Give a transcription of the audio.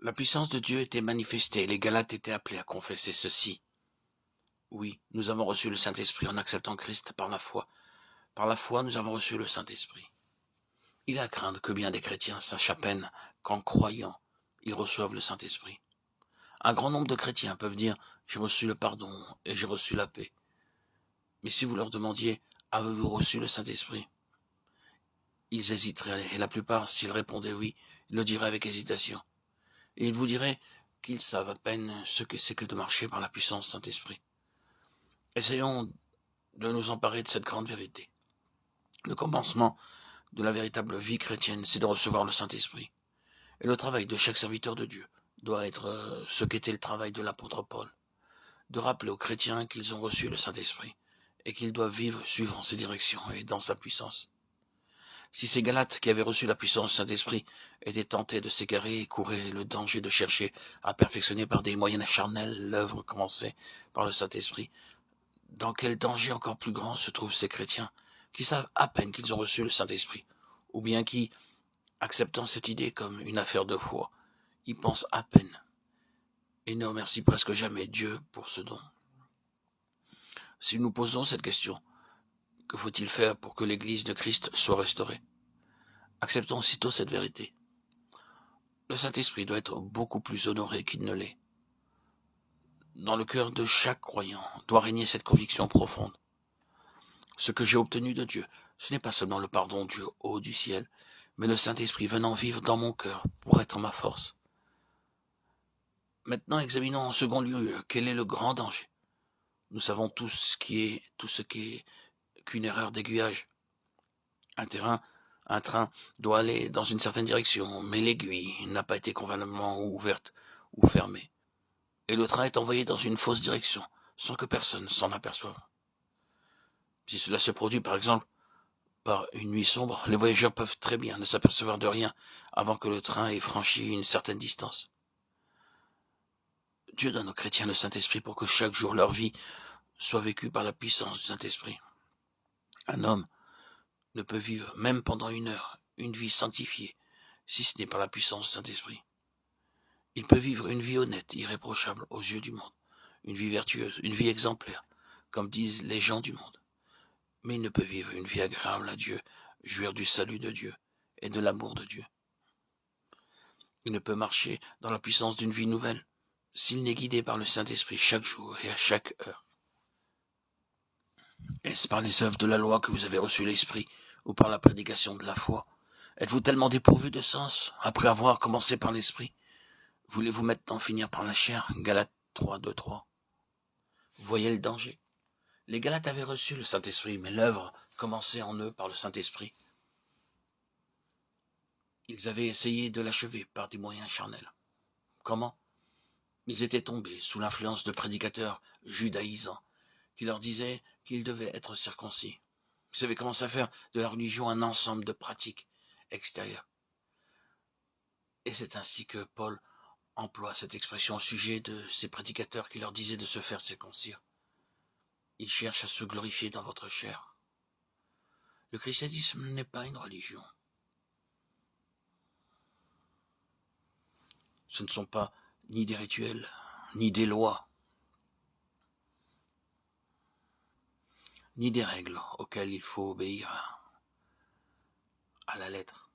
La puissance de Dieu était manifestée, les Galates étaient appelés à confesser ceci. Oui, nous avons reçu le Saint-Esprit en acceptant Christ par la foi. Par la foi, nous avons reçu le Saint-Esprit. Il est à craindre que bien des chrétiens sachent à peine qu'en croyant, ils reçoivent le Saint-Esprit. Un grand nombre de chrétiens peuvent dire « J'ai reçu le pardon et j'ai reçu la paix ». Mais si vous leur demandiez « Avez-vous reçu le Saint-Esprit » ils hésiteraient, et la plupart, s'ils répondaient oui, ils le diraient avec hésitation. Et ils vous diraient qu'ils savent à peine ce que c'est que de marcher par la puissance du Saint-Esprit. Essayons de nous emparer de cette grande vérité. Le commencement de la véritable vie chrétienne, c'est de recevoir le Saint-Esprit. Et le travail de chaque serviteur de Dieu doit être ce qu'était le travail de l'apôtre Paul, de rappeler aux chrétiens qu'ils ont reçu le Saint-Esprit et qu'ils doivent vivre suivant ses directions et dans sa puissance. Si ces Galates qui avaient reçu la puissance du Saint-Esprit étaient tentés de s'égarer et couraient le danger de chercher à perfectionner par des moyens charnels l'œuvre commencée par le Saint-Esprit, dans quel danger encore plus grand se trouvent ces chrétiens qui savent à peine qu'ils ont reçu le Saint-Esprit, ou bien qui, acceptant cette idée comme une affaire de foi, y pensent à peine et ne remercient presque jamais Dieu pour ce don. Si nous posons cette question, que faut-il faire pour que l'Église de Christ soit restaurée? Acceptons aussitôt cette vérité. Le Saint-Esprit doit être beaucoup plus honoré qu'il ne l'est. Dans le cœur de chaque croyant doit régner cette conviction profonde. Ce que j'ai obtenu de Dieu, ce n'est pas seulement le pardon du haut du ciel, mais le Saint-Esprit venant vivre dans mon cœur pour être ma force. Maintenant, examinons en second lieu quel est le grand danger. Nous savons tous tout ce qui est qu'une erreur d'aiguillage. Un train doit aller dans une certaine direction, mais l'aiguille n'a pas été convenablement ouverte ou fermée. Et le train est envoyé dans une fausse direction, sans que personne s'en aperçoive. Si cela se produit, par exemple, par une nuit sombre, les voyageurs peuvent très bien ne s'apercevoir de rien avant que le train ait franchi une certaine distance. Dieu donne aux chrétiens le Saint-Esprit pour que chaque jour leur vie soit vécue par la puissance du Saint-Esprit. Un homme ne peut vivre, même pendant une heure, une vie sanctifiée, si ce n'est par la puissance du Saint-Esprit. Il peut vivre une vie honnête, irréprochable aux yeux du monde, une vie vertueuse, une vie exemplaire, comme disent les gens du monde. Mais il ne peut vivre une vie agréable à Dieu, jouir du salut de Dieu et de l'amour de Dieu. Il ne peut marcher dans la puissance d'une vie nouvelle s'il n'est guidé par le Saint-Esprit chaque jour et à chaque heure. Est-ce par les œuvres de la loi que vous avez reçu l'Esprit ou par la prédication de la foi? Êtes-vous tellement dépourvu de sens après avoir commencé par l'Esprit? Voulez-vous maintenant finir par la chair? Galates 3, 2, 3. Vous voyez le danger? Les Galates avaient reçu le Saint-Esprit, mais l'œuvre commençait en eux par le Saint-Esprit. Ils avaient essayé de l'achever par des moyens charnels. Comment? Ils étaient tombés sous l'influence de prédicateurs judaïsants qui leur disaient qu'ils devaient être circoncis. Vous savez comment ça faire de la religion un ensemble de pratiques extérieures. Et c'est ainsi que Paul emploie cette expression au sujet de ces prédicateurs qui leur disaient de se faire circoncire. Ils cherchent à se glorifier dans votre chair. Le christianisme n'est pas une religion. Ce ne sont pas ni des rituels, ni des lois, ni des règles auxquelles il faut obéir à la lettre.